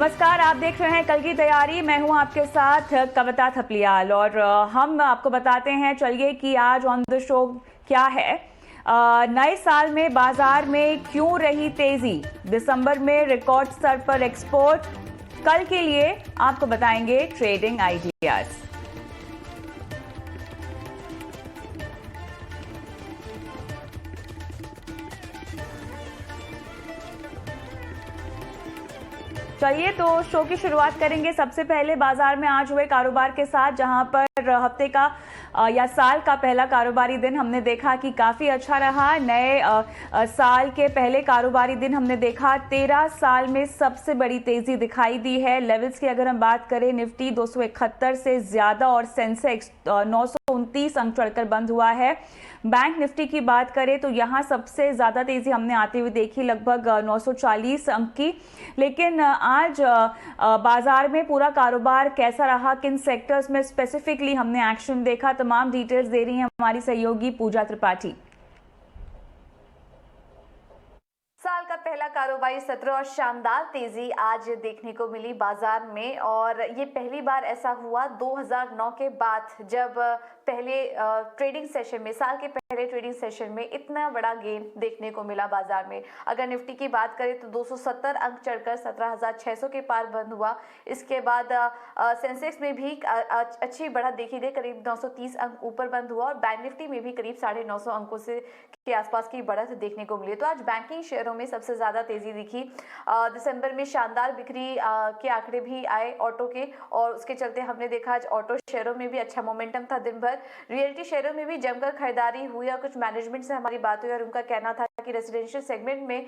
नमस्कार, आप देख रहे हैं कल की तैयारी। मैं हूं आपके साथ कविता थपलियाल और हम आपको बताते हैं चलिए कि आज ऑन द शो क्या है। नए साल में बाजार में क्यों रही तेजी, दिसंबर में रिकॉर्ड स्तर पर एक्सपोर्ट, कल के लिए आपको बताएंगे ट्रेडिंग आइडियाज। चलिए तो शो की शुरुआत करेंगे सबसे पहले बाजार में आज हुए कारोबार के साथ, जहां पर हफ्ते का या साल का पहला कारोबारी दिन हमने देखा कि काफी अच्छा रहा। नए साल के पहले कारोबारी दिन हमने देखा 13 साल में सबसे बड़ी तेजी दिखाई दी है। लेवल्स की अगर हम बात करें, निफ्टी 271 से ज्यादा और सेंसेक्स 929 अंक चढ़कर बंद हुआ है। बैंक निफ्टी की बात करें तो यहां सबसे ज्यादा तेजी हमने आते हुए देखी, लगभग 940 अंक की। लेकिन आज बाजार में पूरा कारोबार कैसा रहा, किन सेक्टर्स में स्पेसिफिकली हमने एक्शन देखा, तमाम डिटेल्स दे रही हैं हमारी सहयोगी पूजा त्रिपाठी। साल का पहला कारोबारी सत्र और शानदार तेजी आज देखने को मिली बाजार में, और ये पहली बार ऐसा हुआ 2009 के बाद जब पहले ट्रेडिंग सेशन में, साल के पहले ट्रेडिंग सेशन में इतना बड़ा गेन देखने को मिला बाजार में। अगर निफ्टी की बात करें तो 270 अंक चढ़कर 17,600 के पार बंद हुआ। इसके बाद सेंसेक्स में भी अच्छी बढ़त देखी गई, करीब 930 अंक ऊपर बंद हुआ, और बैंक निफ्टी में भी करीब 950 अंकों से के आसपास की बढ़त देखने को मिली। तो आज बैंकिंग शेयरों में सबसे ज्यादा तेजी दिखी। दिसंबर में शानदार बिक्री के आंकड़े भी आए ऑटो के, और उसके चलते हमने देखा आज ऑटो शेयरों में भी अच्छा मोमेंटम था दिन भर। रियल्टी शेयरों में भी जमकर खरीदारी हुई, और कुछ मैनेजमेंट से हमारी बात हुई और उनका कहना था कि रेसिडेंशियल सेगमेंट में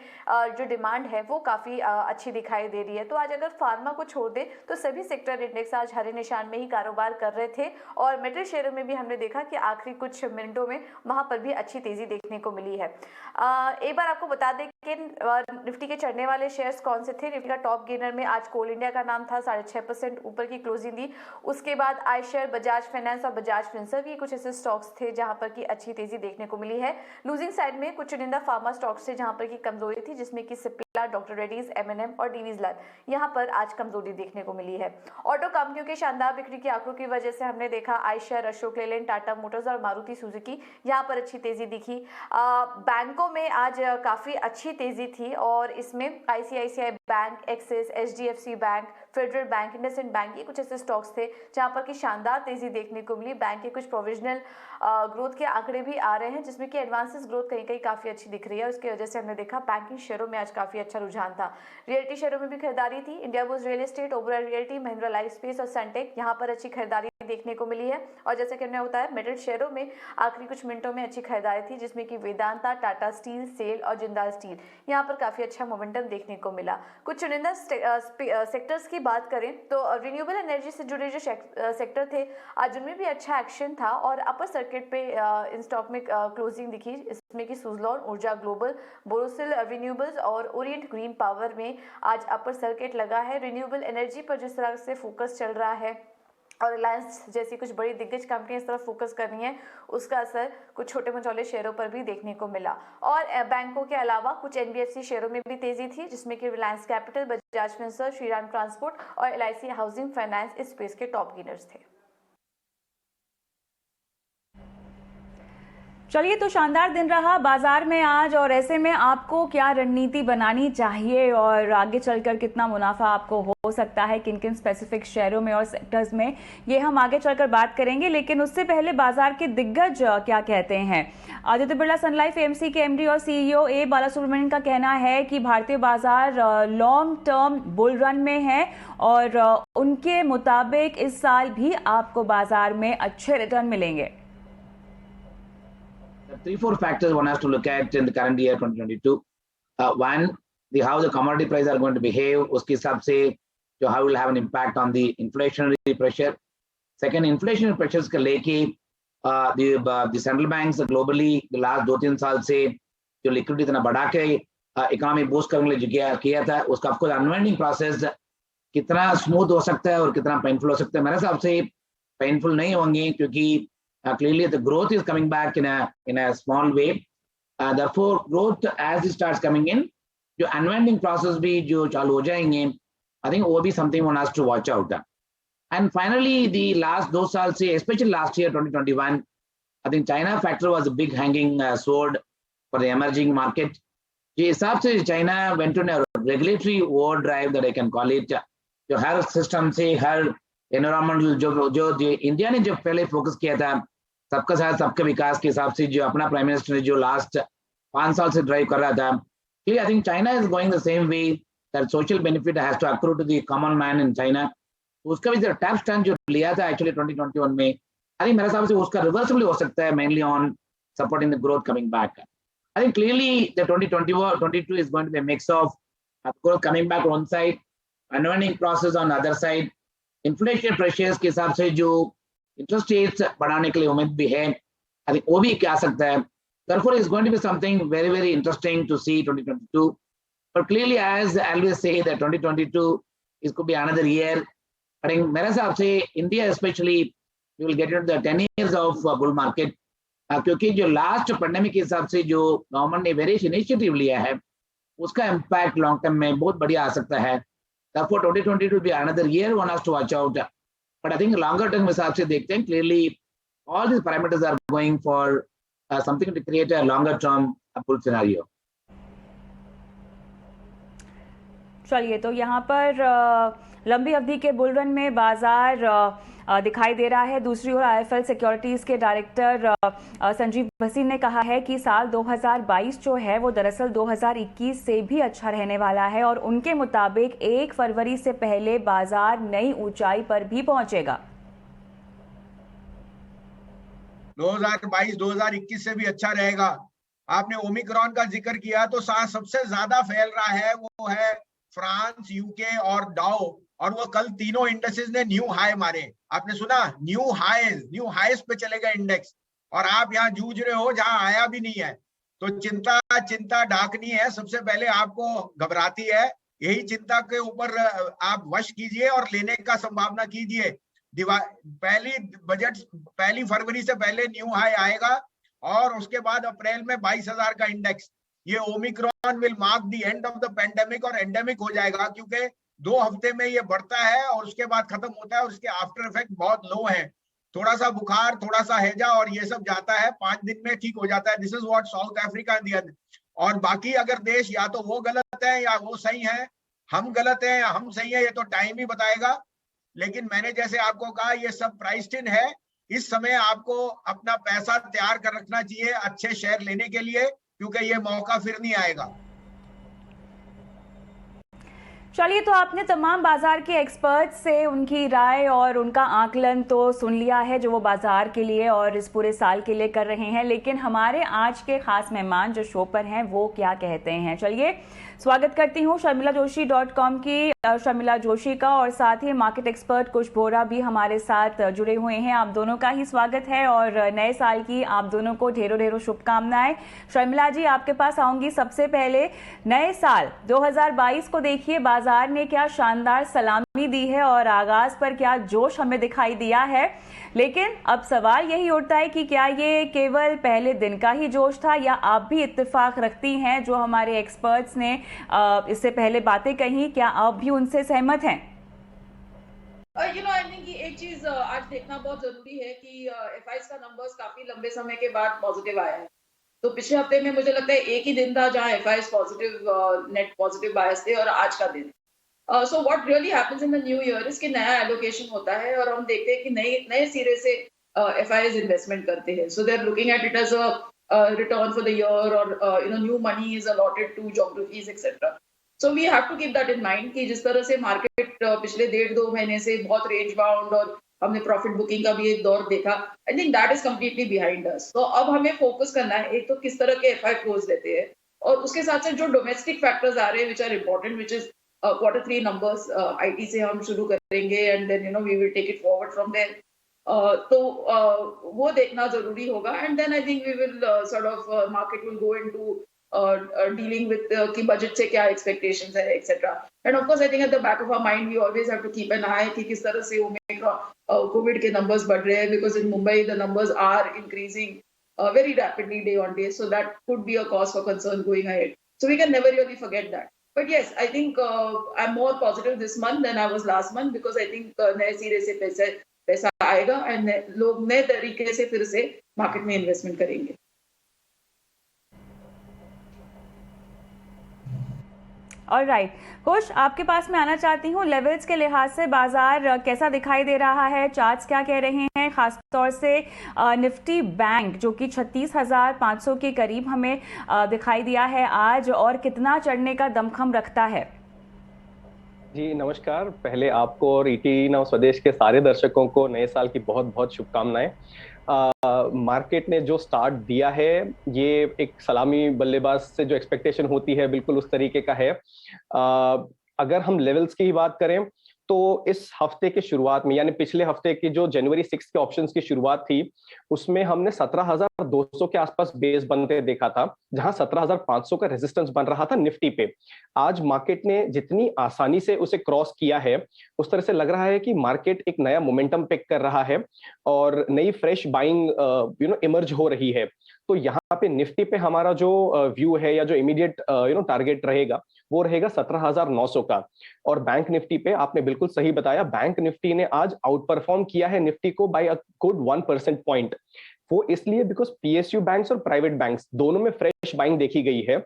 जो डिमांड है वो काफी अच्छी दिखाई दे रही है। तो आज अगर फार्मा को छोड़ दे तो सभी सेक्टर इंडेक्स आज हरे निशान में ही कारोबार कर रहे थे, और मेटल शेयरों में भी हमने देखा कि आखिरी कुछ मिनटों में वहां पर भी अच्छी तेजी देखने को मिली है। एक बार आपको बता दें कि निफ्टी के चढ़ने वाले शेयर्स कौन से थे। निफ्टी का टॉप गेनर में आज कोल इंडिया का नाम था, 6.5% ऊपर की क्लोजिंग दी। उसके बाद आई शेयर, बजाज फाइनेंस और बजाज फिनसर्व, ये कुछ ऐसे स्टॉक्स थे जहां पर की अच्छी तेजी देखने को मिली है। लूजिंग साइड में कुछ चुनिंदा फार्मा स्टॉक्स थे जहां पर की कमजोरी थी, जिसमें कि सिप्ला, डॉक्टर रेड्डीज, M&M और डीवीज लैब, यहां पर आज कमजोरी देखने को मिली है। ऑटो कंपनियों के शानदार बिक्री के आंकड़ों की वजह से हमने देखा I share, Ashok Leyland, Tata Motors और मारुति सुजुकी, यहां पर अच्छी तेजी दिखी। बैंकों में आज काफी अच्छी तेजी थी, और इसमें ICICI bank, axis, HDFC bank, federal bank, IndusInd bank, ये कुछ ऐसे स्टॉक्स थे जहां पर की शानदार तेजी देखने को मिली। बैंक के कुछ प्रोविजनल ग्रोथ के आंकड़े भी आ रहे हैं, जिसमें कि एडवांसेस ग्रोथ कहीं कहीं काफी अच्छी दिख रही है। उसकी वजह से हमने देखा बैंकिंग शेयरों में आज काफी अच्छा रुझान था। रियल्टी शेयरों में भी खरीदारी थी। India bulls real estate, Oberoi realty, Mahindra life space और सनटेक, यहाँ पर अच्छी खरीदारी देखने को मिली है। और जैसे कि हमने बताया, मेटल शेयरों में आखिरी कुछ मिनटों में अच्छी खरीदारी थी, जिसमें कि वेदांता, टाटा स्टील, सेल और जिंदाल स्टील, यहाँ पर काफी अच्छा मोमेंटम देखने को मिला। कुछ चुनिंदा सेक्टर्स की बात करें तो रिन्यूएबल एनर्जी से जुड़े जो सेक्टर थे आज उनमें भी अच्छा एक्शन था, और अपर सर्किट पे इन स्टॉक में क्लोजिंग दिखी, इसमें कि सुजलॉन, ऊर्जा ग्लोबल, बोरोसिल रिन्यूएबल्स और ओरिएंट ग्रीन पावर में आज अपर सर्किट लगा है। रिन्यूएबल एनर्जी पर जिस तरह से फोकस चल रहा है और रिलायंस जैसी कुछ बड़ी दिग्गज कंपनियां इस तरफ फोकस कर रही हैं, उसका असर कुछ छोटे मझौले शेयरों पर भी देखने को मिला। और बैंकों के अलावा कुछ NBFC शेयरों में भी तेजी थी, जिसमें कि Reliance capital, Bajaj Finserv, Shriram transport और LIC हाउसिंग फाइनेंस इस स्पेस के टॉप गेनर्स थे। चलिए तो शानदार दिन रहा बाजार में आज, और ऐसे में आपको क्या रणनीति बनानी चाहिए और आगे चलकर कितना मुनाफा आपको हो सकता है, किन किन स्पेसिफिक शेयरों में और सेक्टर्स में, ये हम आगे चलकर बात करेंगे। लेकिन उससे पहले बाजार के दिग्गज क्या कहते हैं। आदित्य बिरला सन लाइफ AMC के MD और CEO A बालासुब्रमण्यन का कहना है कि भारतीय बाजार लॉन्ग टर्म बुल रन में है, और उनके मुताबिक इस साल भी आपको बाजार में अच्छे रिटर्न मिलेंगे। 3-4 factors one has to look at in the current year 2022. One, how the commodity prices are going to behave, uski hisab se how will have an impact on the inflationary pressure. Second, inflationary pressures ke leke the central banks globally the last 2-3 साल से जो liquidity इतना बढ़ा के economy boost करने के लिए किया था, उसका आपको unwinding process कितना smooth हो सकता है और कितना painful हो सकता है। मेरे हिसाब से painful नहीं होंगे, क्योंकि clearly the growth is coming back in a small way. Therefore growth as it starts coming in, जो unwinding process भी जो चालू हो जाएंगे, I think वो भी something one has to watch out. And finally, the last 2 साल से, especially last year 2021, I think China factor was a big hanging sword for the emerging market. जिस हिसाब से China went on a regulatory overdrive that I can call it, जो हर system से हर environmental जो India ने जो पहले फोकस किया था सबका साथ सबके विकास के हिसाब से, जो अपना प्राइम मिनिस्टर ने जो लास्ट 5 साल से ड्राइव कर रहा था, I think China is going the same way that social benefit has to accrue to the common man in China. उसका भी जो टैप स्टैंड जो लिया था एक्चुअली 2021 में, आई थिंक मेरे हिसाब से उसका रिवर्सल हो सकता है, mainly on supporting the growth coming back. I think clearly the 2022 is going to be a mix of growth coming back on one side, unwinding process on the other side, inflation pressures के हिसाब से जो interest rates बढ़ाने के लिए उम्मीद भी है, आई थिंक वो भी क्या सकता है. Therefore, it's going to be something very, very interesting to see 2022. But clearly, as I always say, that 2022 is could be another year. I think मेरे हिसाब से India especially we will get into the 10 years of bull market. क्योंकि जो last pandemic के हिसाब से जो government ने वेरियस इनिशिएटिव लिया है, उसका इम्पैक्ट लॉन्ग टर्म में बहुत बढ़िया आ सकता है. Therefore, 2022 will be another year one has to watch out. But I think longer term हिसाब से देखते हैं, clearly all these parameters are going for something to create a longer term bull scenario. चलिए, तो यहाँ पर लंबी अवधि के बुल रन में बाजार दिखाई दे रहा है. दूसरी ओर आईएफएल सिक्योरिटीज के डायरेक्टर संजीव भसीन ने कहा है कि साल 2022 जो है वो दरअसल 2021 से भी अच्छा रहने वाला है और उनके मुताबिक 1 फरवरी से पहले बाजार नई ऊंचाई पर भी पहुंचेगा. 2022-2021 से भी अच्छा रहेगा. आपने ओमिक्रॉन का जिक्र किया तो सबसे ज्यादा फैल रहा है वो है फ्रांस, यूके और डाउ, और वो कल तीनों इंडेक्सेस ने न्यू हाई मारे. आपने सुना, न्यू हाईस पे चलेगा इंडेक्स, और आप यहाँ जूझ रहे हो जहां आया भी नहीं है. तो चिंता ढाकनी है. सबसे पहले आपको घबराती है, यही चिंता के ऊपर आप वश कीजिए और लेने का संभावना कीजिए. पहली फरवरी से पहले न्यू हाई आएगा और उसके बाद अप्रैल में 22,000 का इंडेक्स. ये Omicron will mark the end of the pandemic और एंडेमिक हो जाएगा, क्योंकि 2 हफ्ते में ये बढ़ता है और उसके बाद खत्म होता है और उसके आफ्टर इफेक्ट बहुत लो है. थोड़ा सा बुखार, थोड़ा सा हैजा और ये सब जाता है, 5 दिन में ठीक हो जाता है. This is what south Africa दिया. और बाकी अगर देश या तो वो गलत है या वो सही है, हम गलत है या हम सही है, ये तो टाइम ही बताएगा. लेकिन मैंने जैसे आपको कहा, ये सब प्राइस्ड इन है. इस समय आपको अपना पैसा तैयार कर रखना चाहिए अच्छे शेयर लेने के लिए, क्योंकि ये मौका फिर नहीं आएगा. चलिए, तो आपने तमाम बाजार के एक्सपर्ट से उनकी राय और उनका आकलन तो सुन लिया है जो वो बाजार के लिए और इस पूरे साल के लिए कर रहे हैं. लेकिन हमारे आज के खास मेहमान जो शो पर हैं वो क्या कहते हैं, चलिए स्वागत करती हूँ sharmilajoshi.com की शर्मिला जोशी का, और साथ ही मार्केट एक्सपर्ट कुश बोरा भी हमारे साथ जुड़े हुए हैं. आप दोनों का ही स्वागत है और नए साल की आप दोनों को ढेरों शुभकामनाएं. शर्मिला जी, आपके पास आऊंगी. सबसे पहले नए साल 2022 को देखिए, बाजार ने क्या शानदार सलामी दी है और आगाज पर क्या जोश हमें दिखाई दिया है. लेकिन अब सवाल यही उठता है कि क्या ये केवल पहले दिन का ही जोश था, या आप भी इत्तेफाक रखती हैं जो हमारे एक्सपर्ट्स ने इससे पहले बातें कही, क्या आप भी उनसे सहमत हैं? आई थिंक एक चीज आज देखना बहुत जरूरी है कि एफआईज का नंबर्स काफी लंबे समय के बाद पॉजिटिव आया है. तो पिछले हफ्ते में मुझे लगता है एक ही दिन था जहां एफआईज पॉजिटिव नेट पॉजिटिव बायस थे, और आज का दिन. So what really happens in the new year इसके नया एलोकेशन होता है और हम देखते हैं कि नए सिरे से एफआईज इन्वेस्टमेंट करते हैं. So they are looking at it as a return for the year, और new money is allotted to geographies etcetera. So we have to keep that in mind कि जिस तरह से मार्केट पिछले 1.5-2 महीने से बहुत रेंज बाउंड और हमने प्रॉफिट बुकिंग का भी एक दौर देखा, I think that is completely behind us. तो अब हमें फोकस करना है एक तो किस तरह के एफआई क्लोज देते हैं, और उसके साथ साथ जो डोमेस्टिक फैक्टर्स आ रहे हैं which are important, which is Q3 numbers. IT से हम शुरू करेंगे and then we will take it forward from there. तो वो देखना जरूरी होगा, and then I think we will sort of market will go into dealing with कि budget से क्या expectations है etc. And of course I think at the back of our mind we always have to keep an eye कि किस तरह से COVID के numbers बढ़ रहे हैं, because in Mumbai the numbers are increasing very rapidly day on day, so that could be a cause for concern going ahead. So we can never really forget that. But yes, I think I'm more positive this month than I was last month because I think नए सिरे से पैसा आएगा and लोग नए तरीके से फिर से मार्केट में इन्वेस्टमेंट करेंगे। ऑलराइट, खुश, आपके पास मैं आना चाहती हूँ। लेवल्स के लिहाज से बाजार कैसा दिखाई दे रहा है, चार्ट्स क्या कह रहे हैं, खासतौर से निफ्टी बैंक जो कि 36,500 के करीब हमें दिखाई दिया है आज, और कितना चढ़ने का दमखम रखता है? जी नमस्कार। पहले आपको और ईटी नाउ स्वदेश के सारे दर्शकों को नए साल की बहुत बहुत शुभकामनाएं। मार्केट ने जो स्टार्ट दिया है ये एक सलामी बल्लेबाज से जो एक्सपेक्टेशन होती है बिल्कुल उस तरीके का है। अगर हम लेवल्स की ही बात करें तो इस हफ्ते के शुरुआत में यानी पिछले हफ्ते की जो जनवरी 6 के ऑप्शंस की शुरुआत थी उसमें हमने 17,200 के आसपास बेस बनते देखा था, जहां 17,500 का रेजिस्टेंस बन रहा था निफ्टी पे। आज मार्केट ने जितनी आसानी से उसे क्रॉस किया है उस तरह से लग रहा है कि मार्केट एक नया मोमेंटम पिक कर रहा है और नई फ्रेश बाइंग इमर्ज हो रही है। तो यहाँ पे निफ्टी पे हमारा जो व्यू है या जो इमीडिएट टारगेट रहेगा वो रहेगा 17,900 का। और बैंक निफ्टी पे आपने बिल्कुल सही बताया, बैंक निफ्टी ने आज आउट परफॉर्म किया है निफ्टी को बाय अ गुड 1% पॉइंट। वो इसलिए बिकॉज पीएसयू बैंक्स और प्राइवेट बैंक्स दोनों में फ्रेश बाइंग देखी गई है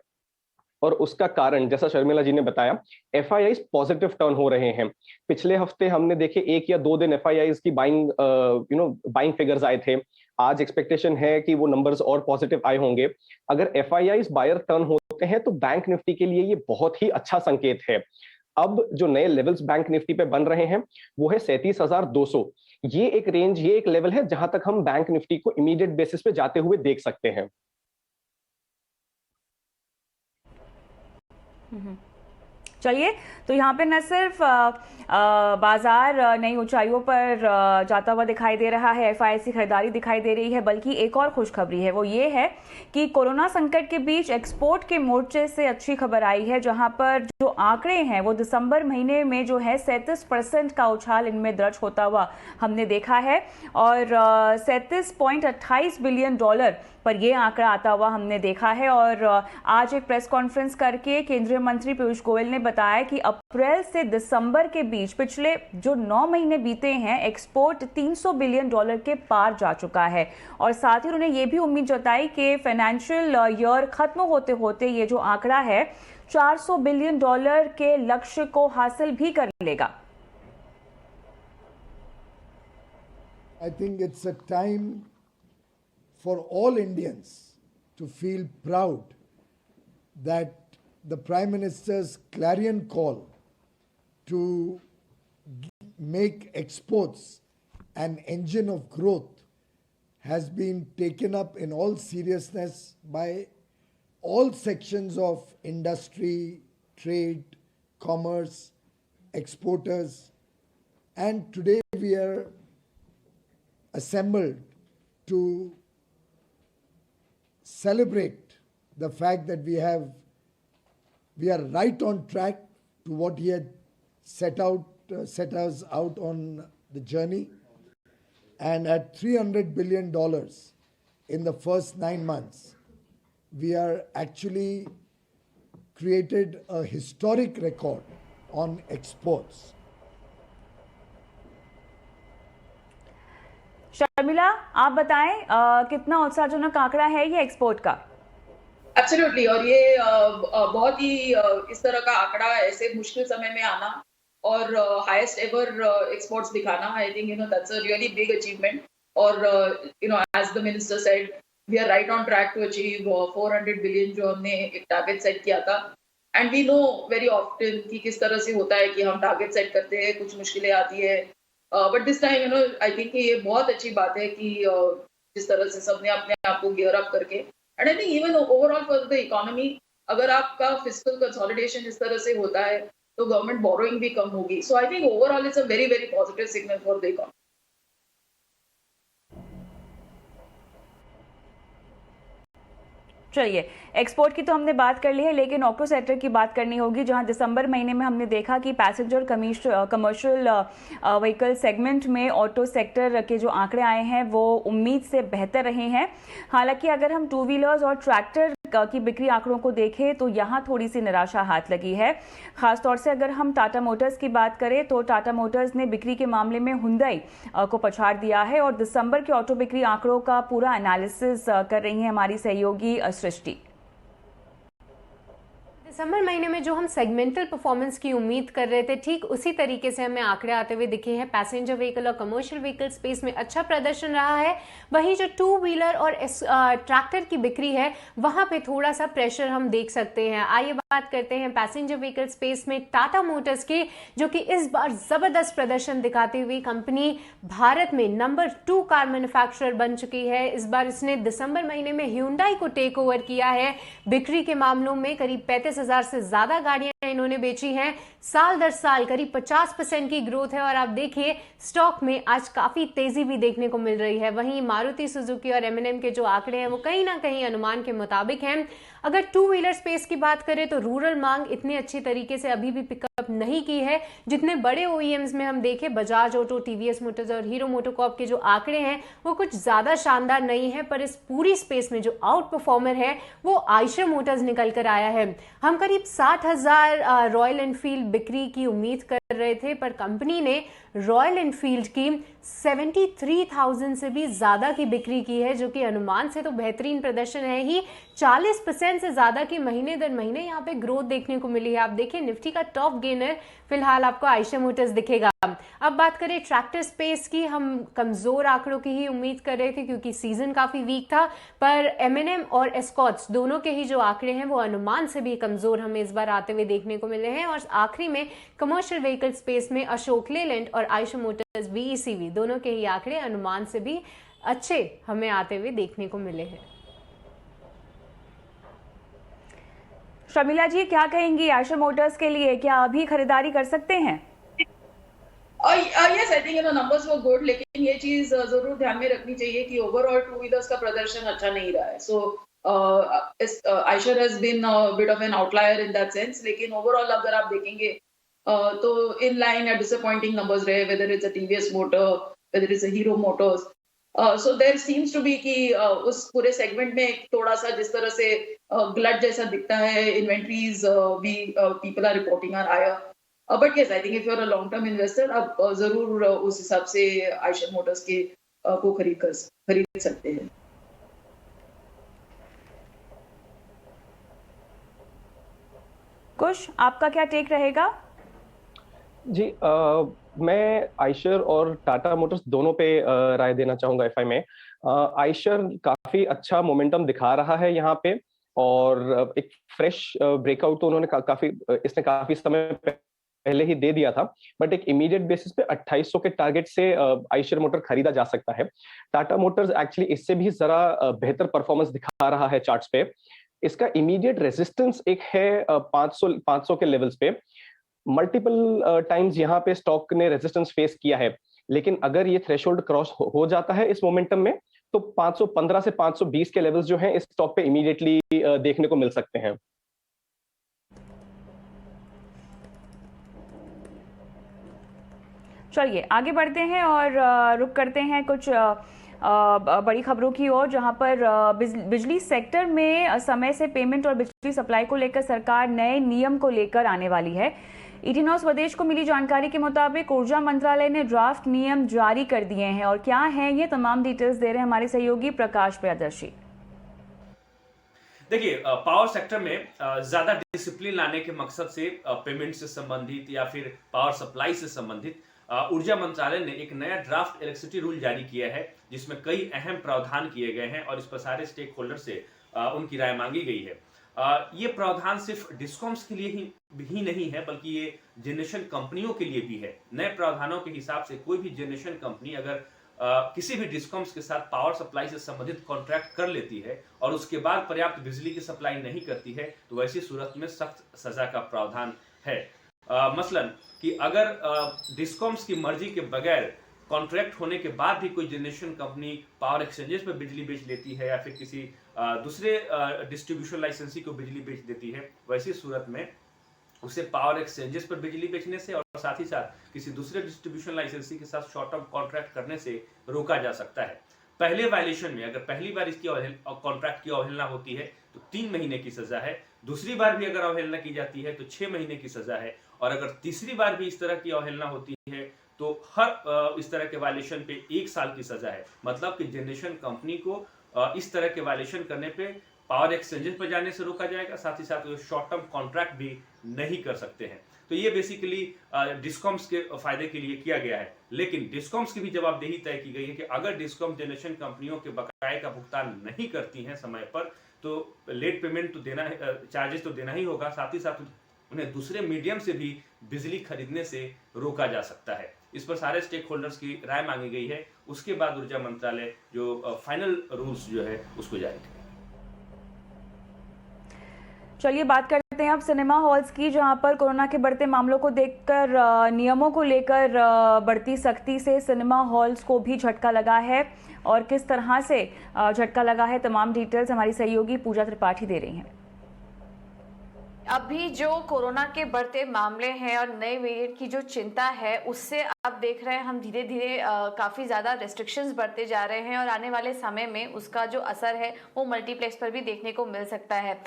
और उसका कारण जैसा शर्मिला जी ने बताया एफआईआईज पॉजिटिव टर्न हो रहे हैं। पिछले हफ्ते हमने देखे 1 या 2 दिन एफआईआईज की बाइंग फिगर्स आए थे। आज एक्सपेक्टेशन है कि वो नंबर्स और पॉजिटिव आए होंगे। अगर एफआईआईज बायर टर्न होते हैं तो बैंक निफ्टी के लिए ये बहुत ही अच्छा संकेत है। अब जो नए लेवल्स बैंक निफ्टी पे बन रहे हैं वो है 37,200। ये एक रेंज, ये एक लेवल है जहां तक हम बैंक निफ्टी को इमीडिएट बेसिस पे जाते हुए देख सकते हैं। चलिए, तो यहाँ पे न सिर्फ बाजार नई ऊंचाइयों पर जाता हुआ दिखाई दे रहा है, एफआईआई खरीदारी दिखाई दे रही है, बल्कि एक और खुशखबरी है, वो ये है कि कोरोना संकट के बीच एक्सपोर्ट के मोर्चे से अच्छी खबर आई है, जहां पर जो आंकड़े हैं वो दिसंबर महीने में जो है 37% का उछाल इनमें दर्ज होता हुआ हमने देखा है और 37.28 बिलियन डॉलर पर यह आंकड़ा आता हुआ हमने देखा है। और आज एक प्रेस कॉन्फ्रेंस करके केंद्रीय मंत्री पीयूष गोयल ने बताया कि अप्रैल से दिसंबर के बीच पिछले जो 9 महीने बीते हैं एक्सपोर्ट 300 बिलियन डॉलर के पार जा चुका है। और साथ ही उन्होंने ये भी उम्मीद जताई कि फाइनेंशियल ईयर खत्म होते होते ये जो आंकड़ा है 400 बिलियन डॉलर के लक्ष्य को हासिल भी कर लेगा। I think it's a time for all Indians to feel proud that the Prime Minister's clarion call to make exports an engine of growth has been taken up in all seriousness by all sections of industry, trade, commerce, exporters, and today we are assembled to celebrate the fact that we are right on track to what he had set us out on the journey, and at $300 billion in the first 9 months, we are actually created a historic record on exports. Sharmila, आप बताएं कितना उत्साहजनक आंकड़ा है ये export का? Absolutely, और ये बहुत ही इस तरह का आंकड़ा ऐसे मुश्किल समय में आना और हाईएस्ट एवर एक्सपोर्ट्स दिखाना, I think that's a really big achievement. और as the minister said, we are right on track to achieve 400 billion जो हमने एक टारगेट सेट किया था। And we know very often कि किस तरह से होता है कि हम टारगेट सेट करते हैं, कुछ मुश्किलें आती है, but this time I think ये बहुत अच्छी बात है कि जिस तरह से सबने अपने आप को गियर अप करके, and I think even overall for the economy, अगर आपका फिस्कल कंसोलिडेशन इस तरह से होता है तो गवर्नमेंट बोरोइंग भी कम होगी। So I think overall it's a very very positive signal for the economy. चलिए, एक्सपोर्ट की तो हमने बात कर ली है, लेकिन ऑटो सेक्टर की बात करनी होगी, जहां दिसंबर महीने में हमने देखा कि पैसेंजर कमर्शियल व्हीकल सेगमेंट में ऑटो सेक्टर के जो आंकड़े आए हैं वो उम्मीद से बेहतर रहे हैं। हालांकि अगर हम टू व्हीलर्स और ट्रैक्टर की बिक्री आंकड़ों को देखें तो यहाँ थोड़ी सी निराशा हाथ लगी है। खासतौर से अगर हम टाटा मोटर्स की बात करें तो टाटा मोटर्स ने बिक्री के मामले में हुंडई को पछाड़ दिया है और दिसंबर के ऑटो बिक्री आंकड़ों का पूरा एनालिसिस कर रही है हमारी सहयोगी सृष्टि। दिसंबर महीने में जो हम सेगमेंटल परफॉर्मेंस की उम्मीद कर रहे थे, ठीक उसी तरीके से हमें आंकड़े आते हुए दिखे हैं। पैसेंजर व्हीकल और कमर्शियल व्हीकल स्पेस में अच्छा प्रदर्शन रहा है, वहीं जो टू व्हीलर और ट्रैक्टर की बिक्री है वहां पे थोड़ा सा प्रेशर हम देख सकते हैं। आइए बात करते हैं पैसेंजर व्हीकल स्पेस में टाटा मोटर्स की, जो कि इस बार जबरदस्त प्रदर्शन दिखाती हुई कंपनी भारत में नंबर 2 कार मैन्युफैक्चरर बन चुकी है। इस बार इसने दिसंबर महीने में ह्यूंडई को टेक ओवर किया है। बिक्री के मामलों में करीब 35,000 से ज्यादा गाड़ियां इन्होंने बेची हैं। साल दर साल करीब 50% की ग्रोथ है और आप देखिए स्टॉक में आज काफी तेजी भी देखने को मिल रही है। वहीं मारुति सुजुकी और M&M के जो आंकड़े हैं वो कहीं ना कहीं अनुमान के मुताबिक हैं। अगर टू व्हीलर स्पेस की बात करें तो रूरल मांग इतनी अच्छी तरीके से अभी भी पिकअप नहीं की है जितने बड़े OEMs में हम देखें, बजाज ऑटो, TVS मोटर्स और हीरो मोटोकॉर्प के जो आंकड़े हैं वो कुछ ज्यादा शानदार नहीं है। पर इस पूरी स्पेस में जो आउट परफॉर्मर है वो आयशर मोटर्स निकल कर आया है। हम करीब 60,000 रॉयल एनफील्ड बिक्री की उम्मीद कर रहे थे, पर कंपनी ने रॉयल एनफील्ड की 73,000 से भी ज्यादा की बिक्री की है, जो कि अनुमान से तो बेहतरीन प्रदर्शन है ही। 40% से ज्यादा की महीने दर महीने यहाँ पे ग्रोथ देखने को मिली है। आप देखिए निफ्टी का टॉप गेनर फिलहाल आपको आयशर मोटर्स दिखेगा। अब बात करें ट्रैक्टर स्पेस की, हम कमजोर आंकड़ों की ही उम्मीद कर रहे थे क्योंकि सीजन काफी वीक था, पर M&M और एस्कॉट्स दोनों के ही जो आंकड़े हैं वो अनुमान से भी कमजोर हमें इस बार आते हुए देखने को मिले हैं। और आखिरी में कमर्शियल व्हीकल स्पेस में अशोक लेलैंड और आयशर मोटर्स VECV दोनों के ही आंकड़े अनुमान से भी अच्छे हमें आते हुए देखने को मिले हैं। शर्मिला जी क्या कहेंगी आयशर मोटर्स के लिए, क्या अभी खरीदारी कर सकते हैं? यस, आई थिंक नंबर्स वो गुड, लेकिन ये चीज जरूर ध्यान में रखनी चाहिए कि ओवरऑल टू व्हीलर्स का प्रदर्शन अच्छा नहीं रहा है। So Eicher has been bit of an outlier in that sense, लेकिन ओवरऑल अगर आप देखेंगे तो इन लाइन या डिसअपॉइंटिंग नंबर्स रहे, whether it's a TVS motor, whether it's a Hero Motors. So there seems to be कि उस पूरे सेगमेंट में थोड़ा सा जिस तरह से ग्लट जैसा दिखता है, इन्वेंट्रीज भी people are reporting are higher. But yes, I think if you are a long term investor आप जरूर उस हिसाब से आयशर मोटर्स के को खरीद सकते हैं। कुश, आपका क्या टेक रहेगा? जी, मैं आयशर और टाटा मोटर्स दोनों पे राय देना चाहूंगा एफआई में। आयशर काफी अच्छा मोमेंटम दिखा रहा है यहाँ पे और एक फ्रेश ब्रेकआउट तो उन्होंने इसने काफी समय पहले ही दे दिया था, बट एक इमीडिएट बेसिस पे 2800 के टारगेट से आयशर मोटर खरीदा जा सकता है। टाटा मोटर्स एक्चुअली इससे भी जरा बेहतर परफॉर्मेंस दिखा रहा है चार्ट्स पे। इसका इमीडिएट रेजिस्टेंस एक है 500 के लेवल्स पे। मल्टीपल टाइम्स यहाँ पे स्टॉक ने रेजिस्टेंस फेस किया है, लेकिन अगर ये थ्रेशोल्ड क्रॉस हो जाता है इस मोमेंटम में तो 515 से 520 के लेवल्स जो हैं इस स्टॉक पे इमीडिएटली देखने को मिल सकते हैं। चलिए आगे बढ़ते हैं और रुक करते हैं कुछ बड़ी खबरों की ओर, जहां पर बिजली सेक्टर में समय से पेमेंट और बिजली सप्लाई को लेकर सरकार नए नियम को लेकर आने वाली है। ET Now स्वदेश को मिली जानकारी के मुताबिक ऊर्जा मंत्रालय ने ड्राफ्ट नियम जारी कर दिए हैं और क्या है ये तमाम डिटेल्स दे रहे हैं हमारे सहयोगी प्रकाश प्रियदर्शी। देखिए, पावर सेक्टर में ज्यादा डिसिप्लिन लाने के मकसद से पेमेंट से संबंधित या फिर पावर सप्लाई से संबंधित ऊर्जा मंत्रालय ने एक नया ड्राफ्ट इलेक्ट्रिसिटी रूल जारी किया है, जिसमें कई अहम प्रावधान किए गए हैं और इस पर सारे स्टेक होल्डर से उनकी राय मांगी गई है। ये प्रावधान सिर्फ डिस्कॉम्स के लिए ही नहीं है, बल्कि ये जनरेशन कंपनियों के लिए भी है। नए प्रावधानों के हिसाब से कोई भी जनरेशन कंपनी अगर किसी भी डिस्कॉम्स के साथ पावर सप्लाई से संबंधित कॉन्ट्रैक्ट कर लेती है और उसके बाद पर्याप्त बिजली की सप्लाई नहीं करती है तो वैसी सूरत में सख्त सजा का प्रावधान है। मसलन कि अगर डिस्कॉम्स की मर्जी के बगैर कॉन्ट्रैक्ट होने के बाद भी कोई जनरेशन कंपनी पावर एक्सचेंजेस पर बिजली बेच लेती है या फिर किसी दूसरे डिस्ट्रीब्यूशन लाइसेंसी को बिजली बेच देती है, वैसी सूरत में उसे पावर एक्सचेंजेस पर बिजली बेचने से और साथ ही साथ किसी दूसरे डिस्ट्रीब्यूशन लाइसेंसी के साथ शॉर्ट टर्म कॉन्ट्रैक्ट करने से रोका जा सकता है। पहले वायलेशन में अगर पहली बार इसकी कॉन्ट्रैक्ट की अवहेलना होती है तो 3 महीने की सजा है। दूसरी बार भी अगर अवहेलना की जाती है तो 6 महीने की सजा है, और अगर तीसरी बार भी इस तरह की अवहेलना होती है तो हर इस तरह के वायलेशन पे 1 साल की सजा है। मतलब कि जनरेशन कंपनी को इस तरह के वायलेशन करने पे पावर एक्सचेंजेस पर जाने से रोका जाएगा, साथ ही साथ वो शॉर्ट टर्म कॉन्ट्रैक्ट भी नहीं कर सकते हैं। तो ये बेसिकली डिस्कॉम्स के फायदे के लिए किया गया है, लेकिन डिस्कॉम्स की भी जवाबदेही तय की गई है कि अगर डिस्कॉम जनरेशन कंपनियों के बकाये का भुगतान नहीं करती हैं समय पर, तो लेट पेमेंट तो देना, चार्जेस तो देना ही होगा, साथ ही साथ उन्हें दूसरे मीडियम से भी बिजली खरीदने से रोका जा सकता है। इस पर सारे स्टेक होल्डर्स की राय मांगी गई है। उसके बाद ऊर्जा मंत्रालय जो फाइनल रूल्स जो है उसको जारी करेगा। चलिए बात करते हैं अब सिनेमा हॉल्स की, जहां पर कोरोना के बढ़ते मामलों को देखकर नियमों को लेकर बढ़ती सख्ती से सिनेमा हॉल्स को भी झटका लगा है, और किस तरह से झटका लगा है तमाम डिटेल्स हमारी सहयोगी पूजा त्रिपाठी दे रही हैं। अभी जो कोरोना के बढ़ते मामले हैं और नए वेरिएंट की जो चिंता है, उससे अब देख रहे हैं हम धीरे धीरे काफ़ी ज़्यादा रेस्ट्रिक्शंस बढ़ते जा रहे हैं, और आने वाले समय में उसका जो असर है वो मल्टीप्लेक्स पर भी देखने को मिल सकता है।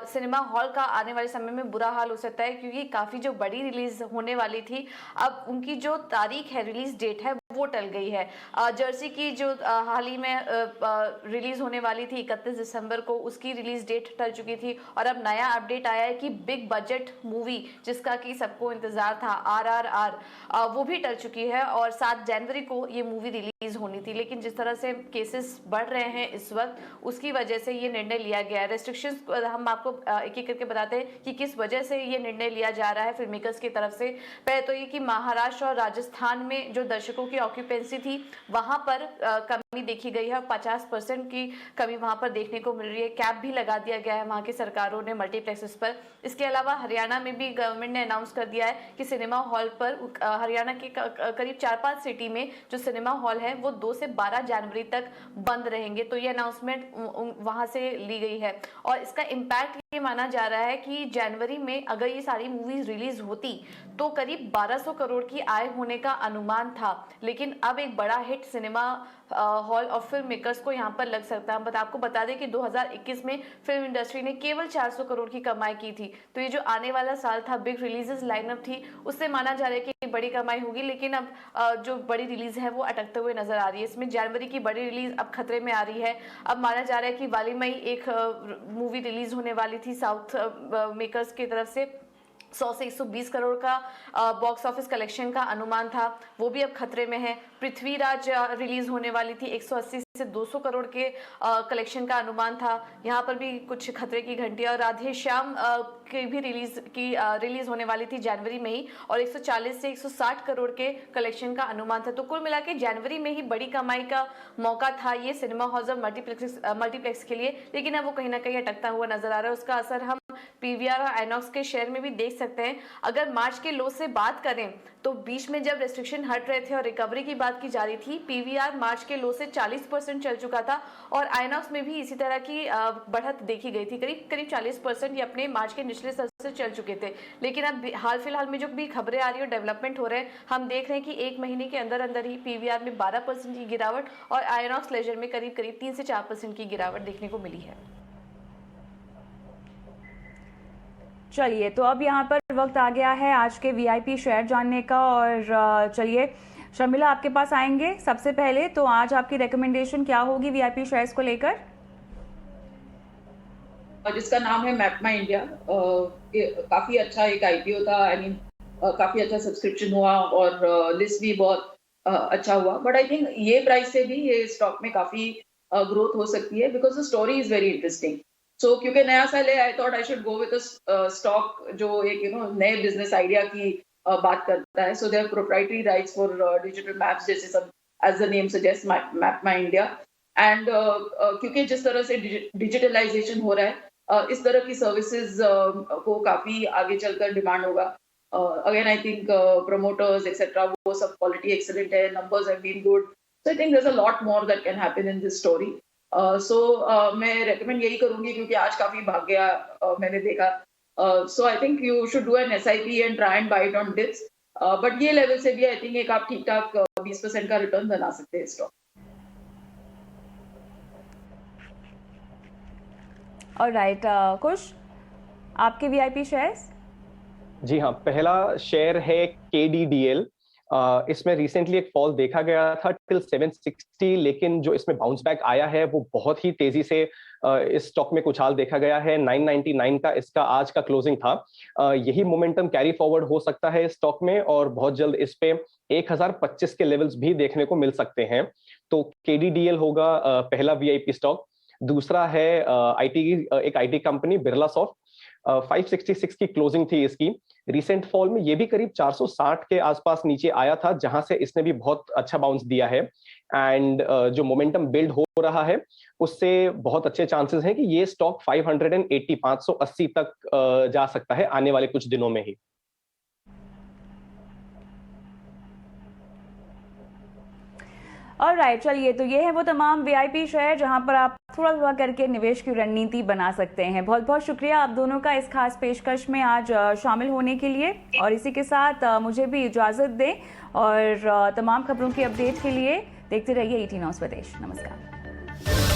सिनेमा हॉल का आने वाले समय में बुरा हाल हो सकता है, क्योंकि काफ़ी जो बड़ी रिलीज होने वाली थी, अब उनकी जो तारीख है, रिलीज डेट है, वो टल गई है। जर्सी की जो हाल ही में रिलीज होने वाली थी 31 दिसंबर को, उसकी रिलीज डेट टल चुकी थी, और अब नया अपडेट आया है कि बिग बजट मूवी जिसका कि सबको इंतजार था, RRR, वो भी टल चुकी है, और 7 जनवरी को ये मूवी रिलीज होनी थी। लेकिन जिस तरह से केसेस बढ़ रहे हैं इस वक्त, उसकी वजह से ये निर्णय लिया गया है। रेस्ट्रिक्शंस हम आपको एक एक करके बताते हैं कि किस वजह से ये निर्णय लिया जा रहा है फिल्म मेकर्स की तरफ से। पहले तो ये कि महाराष्ट्र और राजस्थान में जो दर्शकों की ऑक्यूपेंसी थी, वहां पर कमी देखी गई है, 50% की कमी वहां पर देखने को मिल रही है। कैप भी लगा दिया गया है वहां की सरकारों ने मल्टीप्लेक्सेस पर। इसके अलावा हरियाणा में भी गवर्नमेंट ने अनाउंस कर दिया है कि सिनेमा हॉल पर हरियाणा के करीब 4-5 सिटी में जो सिनेमा हॉल है वो 2 से 12 जनवरी तक बंद रहेंगे। तो ये अनाउंसमेंट वहां से ली गई है, और इसका इम्पैक्ट ये माना जा रहा है कि जनवरी में अगर ये सारी मूवीज रिलीज होती तो करीब 1200 करोड़ की आय होने का अनुमान था। लेकिन अब एक बड़ा हिट सिनेमा हॉल और फिल्म मेकर्स को यहाँ पर लग सकता है। आपको बता दें कि 2021 में फिल्म इंडस्ट्री ने केवल 400 करोड़ की कमाई की थी। तो ये जो आने वाला साल था, बिग रिलीजेस लाइनअप थी, उससे माना जा रहा है कि बड़ी कमाई होगी। लेकिन अब जो बड़ी रिलीज है वो अटकते हुए नजर आ रही है। इसमें जनवरी की बड़ी रिलीज अब खतरे में आ रही है। अब माना जा रहा है कि वाली मई एक मूवी रिलीज होने वाली थी साउथ मेकर्स की तरफ से, 100 से 120 करोड़ का बॉक्स ऑफिस कलेक्शन का अनुमान था, वो भी अब खतरे में है। पृथ्वीराज रिलीज होने वाली थी, 180 से 200 करोड़ के कलेक्शन का अनुमान था, यहाँ पर भी कुछ खतरे की घंटियां। और राधे श्याम की भी रिलीज होने वाली थी जनवरी में ही, और 140 से 160 करोड़ के कलेक्शन का अनुमान था। तो कुल मिला के जनवरी में ही बड़ी कमाई का मौका था ये सिनेमा हॉल्स और मल्टीप्लेक्स के लिए। लेकिन अब वो कहीं ना कहीं अटकता हुआ नजर आ रहा है। उसका असर हम PVR और आइनॉक्स के शेयर में भी देख सकते हैं। अगर मार्च के लो से बात करें तो बीच में जब रेस्ट्रिक्शन हट रहे थे और रिकवरी की बात की जा रही थी, PVR मार्च के लो से 40% चल चुका था, और आइनॉक्स में भी इसी तरह की बढ़त देखी गई थी। करीब 40% ये अपने मार्च के निचले स्तर से चल चुके थे। लेकिन अब हाल फिलहाल में जो भी खबरें आ रही है, डेवलपमेंट हो रहे हैं, हम देख रहे हैं कि 1 महीने के अंदर अंदर ही PVR में 12% की गिरावट और आइनॉक्स लेजर में करीब 3 से 4% की गिरावट देखने को मिली है। चलिए, तो अब यहाँ पर वक्त आ गया है आज के VIP शेयर जानने का, और चलिए शर्मिला आपके पास आएंगे सबसे पहले। तो आज आपकी रिकमेंडेशन क्या होगी VIP शेयर्स को लेकर? जिसका नाम है मैपमा इंडिया। काफी अच्छा एक IPO था, काफी अच्छा सब्सक्रिप्शन हुआ और लिस्ट भी बहुत अच्छा हुआ। बट आई थिंक ये प्राइस से भी ये स्टॉक में काफी ग्रोथ हो सकती है, because the story is very interesting. So क्योंकि नया साल है, I thought I should go with stock जो एक नए बिजनेस आइडिया की बात करता है। So they have proprietary rights for digital maps, जैसे सब as the name suggest, MapmyIndia. And क्योंकि जिस तरह से डिजिटलाइजेशन हो रहा है, इस तरह की सर्विसेज को काफी आगे चलकर डिमांड होगा। Again I think promoters etc, वो सब क्वालिटी एक्सीलेंट है, numbers have been good, so I think there's a lot more that can happen in this story. मैं रेकमेंड यही करूंगी, क्योंकि आज काफी भाग गया मैंने देखा। So I think you should do an SIP and try and buy it on dips, but ये लेवल से भी आई थिंक एक आप ठीक ठाक 20% का रिटर्न बना सकते हैं स्टॉक। ऑलराइट, कुश आपके वीआईपी शेयर्स? जी हाँ, पहला शेयर है KDDL। इसमें रिसेंटली एक फॉल देखा गया था टिल 760, लेकिन जो इसमें बाउंस बैक आया है वो बहुत ही तेजी से इस स्टॉक में उछाल देखा गया है। 999 का इसका आज का क्लोजिंग था। यही मोमेंटम कैरी फॉरवर्ड हो सकता है इस स्टॉक में और बहुत जल्द इस पे 1025 के लेवल्स भी देखने को मिल सकते हैं। तो KDDL होगा पहला वीआईपी स्टॉक। दूसरा है एक आईटी कंपनी बिरला सॉफ्ट। 566 की क्लोजिंग थी इसकी। रिसेंट फॉल में ये भी करीब 460 के आसपास नीचे आया था, जहां से इसने भी बहुत अच्छा बाउंस दिया है। एंड जो मोमेंटम बिल्ड हो रहा है उससे बहुत अच्छे चांसेस हैं कि ये स्टॉक 580 तक जा सकता है आने वाले कुछ दिनों में ही। ऑलराइट, चलिए, तो ये है वो तमाम वीआईपी शेयर जहां पर आप थोड़ा थोड़ा करके निवेश की रणनीति बना सकते हैं। बहुत बहुत शुक्रिया आप दोनों का इस खास पेशकश में आज शामिल होने के लिए। और इसी के साथ मुझे भी इजाज़त दें और तमाम खबरों की अपडेट के लिए देखते रहिए ET9 स्वदेश। नमस्कार।